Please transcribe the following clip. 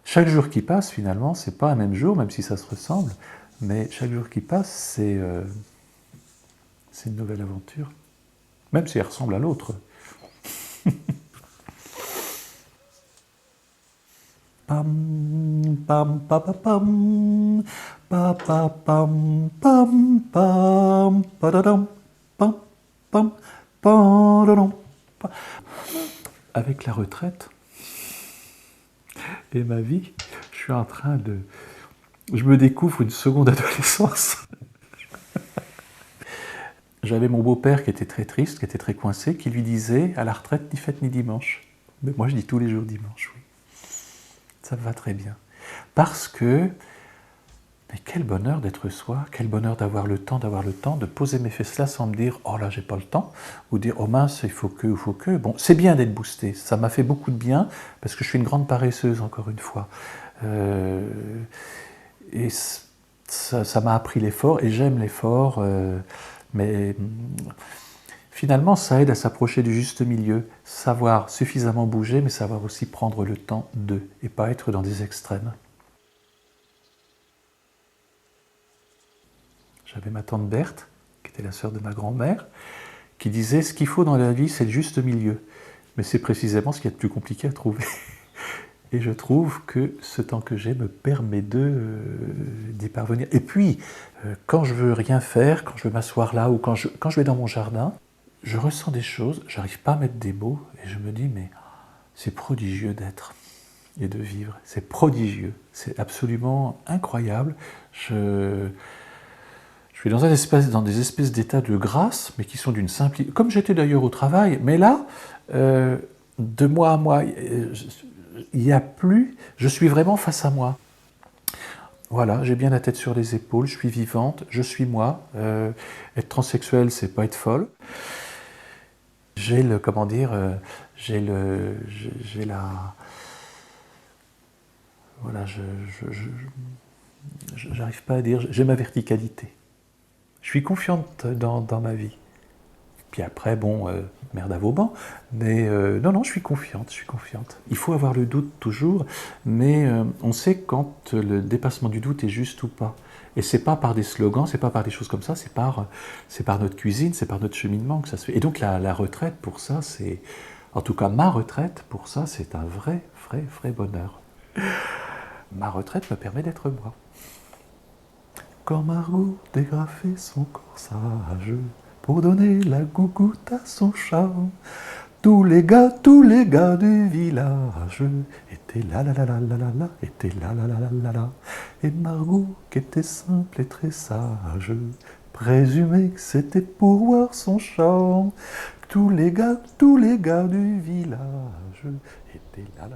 Chaque jour qui passe, finalement, c'est pas un même jour, même si ça se ressemble, mais chaque jour qui passe, c'est une nouvelle aventure, même si elle ressemble à l'autre. Pam, pam, pa, pa, pam, pa, pa, pam, pam, pam, padadam, pam, pam, padadam, pa. Avec la retraite et ma vie, je suis en train de... Je me découvre une seconde adolescence. J'avais mon beau-père qui était très triste, qui était très coincé, qui lui disait à la retraite ni fête ni dimanche. Mais moi je dis tous les jours dimanche, oui. Ça me va très bien. Parce que, mais quel bonheur d'être soi, quel bonheur d'avoir le temps, de poser mes fesses là sans me dire oh là j'ai pas le temps, ou dire oh mince il faut que. Bon, c'est bien d'être boosté, ça m'a fait beaucoup de bien parce que je suis une grande paresseuse encore une fois. Et ça m'a appris l'effort et j'aime l'effort, mais finalement ça aide à s'approcher du juste milieu, savoir suffisamment bouger mais savoir aussi prendre le temps de et pas être dans des extrêmes. J'avais ma tante Berthe, qui était la sœur de ma grand-mère, qui disait ce qu'il faut dans la vie c'est le juste milieu, mais c'est précisément ce qu'il y a de plus compliqué à trouver. Et je trouve que ce temps que j'ai me permet d'y parvenir. Et puis, quand je veux rien faire, quand je veux m'asseoir là ou quand je vais dans mon jardin, je ressens des choses, j'arrive pas à mettre des mots et je me dis mais c'est prodigieux d'être et de vivre. C'est prodigieux, c'est absolument incroyable. Je suis dans des espèces d'états de grâce, mais qui sont d'une simplicité, comme j'étais d'ailleurs au travail, mais là, de mois à mois, il n'y a plus, je suis vraiment face à moi. Voilà, j'ai bien la tête sur les épaules, je suis vivante, je suis moi. Être transsexuel, c'est pas être folle. J'ai le, comment dire, j'ai la, voilà, j'arrive pas à dire, j'ai ma verticalité. Je suis confiante dans ma vie. Puis après, bon, merde à Vauban, mais non, je suis confiante, je suis confiante. Il faut avoir le doute toujours, mais on sait quand le dépassement du doute est juste ou pas. Et c'est pas par des slogans, c'est pas par des choses comme ça, c'est par notre cuisine, c'est par notre cheminement que ça se fait. Et donc la retraite, pour ça, c'est, en tout cas ma retraite, pour ça, c'est un vrai bonheur. Ma retraite me permet d'être moi. Quand Margot dégrafait son corsage pour donner la gougoute à son chat, tous les gars du village étaient là, étaient là. Et Margot, qui était simple et très sage, présumait que c'était pour voir son chat. Tous les gars du village étaient là.